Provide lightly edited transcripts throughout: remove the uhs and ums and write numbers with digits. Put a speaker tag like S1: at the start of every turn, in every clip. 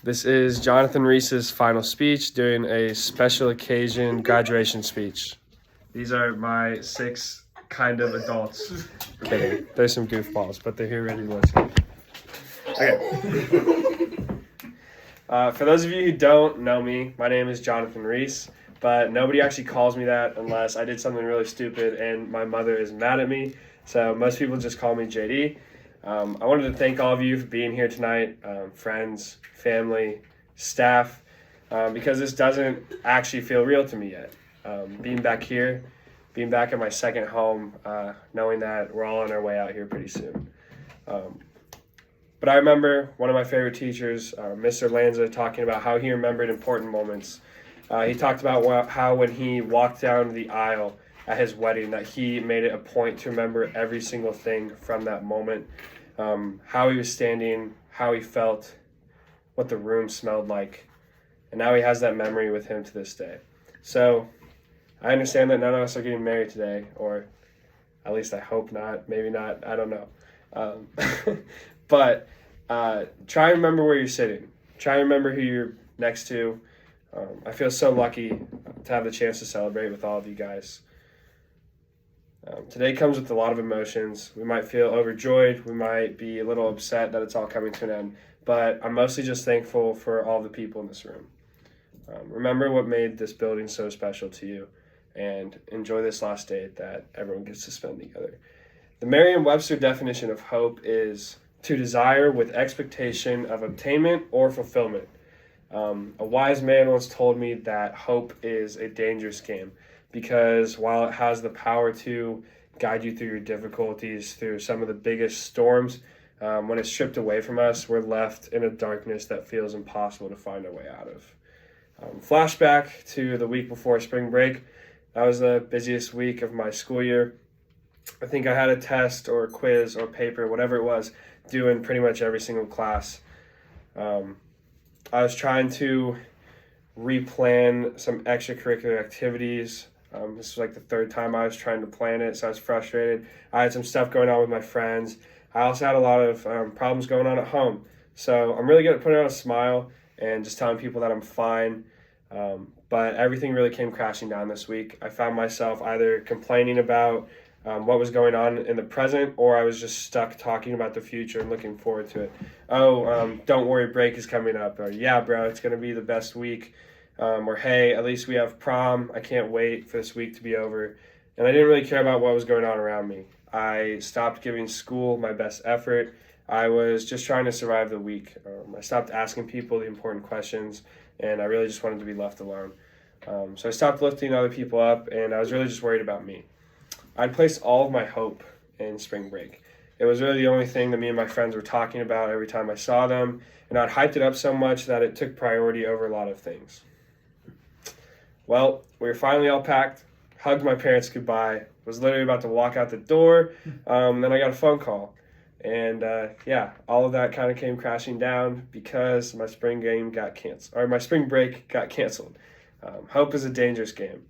S1: This is Jonathan Reese's final speech during a special occasion graduation speech. These are my 6 kind of adults. Kidding. There's some goofballs, but they're here ready to listen. Okay. For those of you who don't know me, my name is Jonathan Reese, but nobody actually calls me that unless I did something really stupid and my mother is mad at me. So most people just call me JD. I wanted to thank all of you for being here tonight, friends, family, staff, because this doesn't actually feel real to me yet. Being back here, being back at my second home, knowing that we're all on our way out here pretty soon. But I remember one of my favorite teachers, Mr. Lanza, talking about how he remembered important moments. He talked about how when he walked down the aisle at his wedding, that he made it a point to remember every single thing from that moment. How he was standing, how he felt, what the room smelled like. And now he has that memory with him to this day. So I understand that none of us are getting married today, or at least I hope not, maybe not, I don't know. But try and remember where you're sitting. Try and remember who you're next to. I feel so lucky to have the chance to celebrate with all of you guys. Today comes with a lot of emotions. We might feel overjoyed. We might be a little upset that it's all coming to an end. But I'm mostly just thankful for all the people in this room. Remember what made this building so special to you, and enjoy this last day that everyone gets to spend together. The Merriam-Webster definition of hope is to desire with expectation of obtainment or fulfillment. A wise man once told me that hope is a dangerous game because while it has the power to guide you through your difficulties, through some of the biggest storms, when it's stripped away from us, we're left in a darkness that feels impossible to find a way out of. Flashback to the week before spring break. That was the busiest week of my school year. I think I had a test or a quiz or a paper, whatever it was, due in pretty much every single class. I was trying to replan some extracurricular activities. This was like the 3rd time I was trying to plan it, so I was frustrated. I had some stuff going on with my friends. I also had a lot of problems going on at home. So I'm really good at putting on a smile and just telling people that I'm fine. But everything really came crashing down this week. I found myself either complaining about what was going on in the present, or I was just stuck talking about the future and looking forward to it. Don't worry, break is coming up. Or, yeah, bro, it's going to be the best week. Or, hey, at least we have prom. I can't wait for this week to be over. And I didn't really care about what was going on around me. I stopped giving school my best effort. I was just trying to survive the week. I stopped asking people the important questions, and I really just wanted to be left alone. So I stopped lifting other people up, and I was really just worried about me. I'd placed all of my hope in spring break. It was really the only thing that me and my friends were talking about every time I saw them, and I'd hyped it up so much that it took priority over a lot of things. Well, we were finally all packed, hugged my parents goodbye, was literally about to walk out the door, then I got a phone call. And all of that kind of came crashing down because my spring break got canceled. Hope is a dangerous game.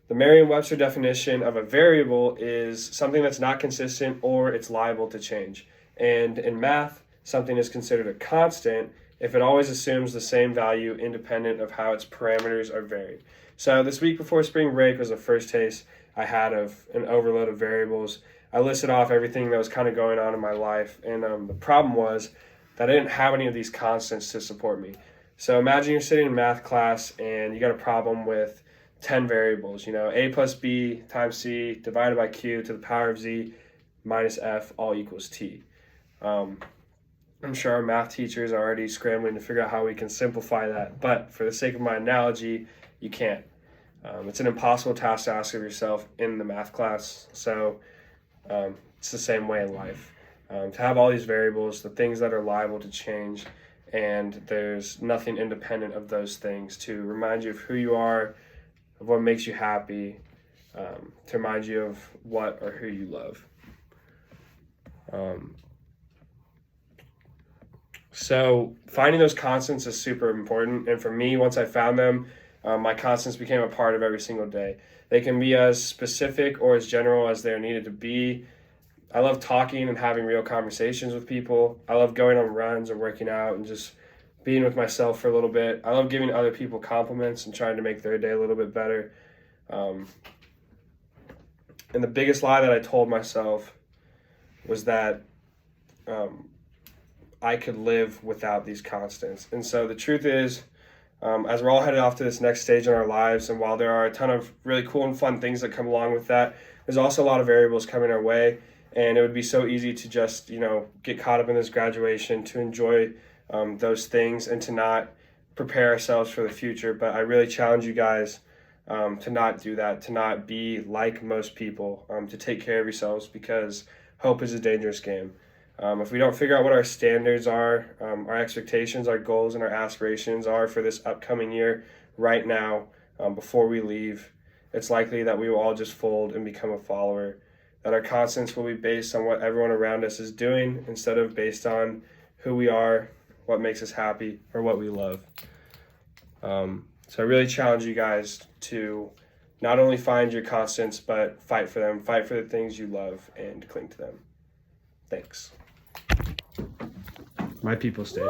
S1: The Merriam-Webster definition of a variable is something that's not consistent or it's liable to change. And in math, something is considered a constant if it always assumes the same value independent of how its parameters are varied. So this week before spring break was the first taste I had of an overload of variables. I listed off everything that was kind of going on in my life, and the problem was that I didn't have any of these constants to support me. So imagine you're sitting in math class and you got a problem with 10 variables, a plus b times c divided by q to the power of z minus f all equals t. I'm sure our math teachers are already scrambling to figure out how we can simplify that, but for the sake of my analogy, you can't. It's an impossible task to ask of yourself in the math class, so it's the same way in life. To have all these variables, the things that are liable to change, and there's nothing independent of those things to remind you of who you are, of what makes you happy, to remind you of what or who you love. So finding those constants is super important. And for me, once I found them, my constants became a part of every single day. They can be as specific or as general as they're needed to be. I love talking and having real conversations with people. I love going on runs or working out and just being with myself for a little bit. I love giving other people compliments and trying to make their day a little bit better. And the biggest lie that I told myself was that I could live without these constants. And so the truth is, as we're all headed off to this next stage in our lives, and while there are a ton of really cool and fun things that come along with that, there's also a lot of variables coming our way. And it would be so easy to just, get caught up in this graduation, to enjoy those things and to not prepare ourselves for the future. But I really challenge you guys to not do that, to not be like most people, to take care of yourselves, because hope is a dangerous game. If we don't figure out what our standards are, our expectations, our goals, and our aspirations are for this upcoming year right now, before we leave, it's likely that we will all just fold and become a follower, that our constants will be based on what everyone around us is doing instead of based on who we are, what makes us happy, or what we love. So I really challenge you guys to not only find your constants, but fight for them, fight for the things you love, and cling to them. Thanks. My people stayed.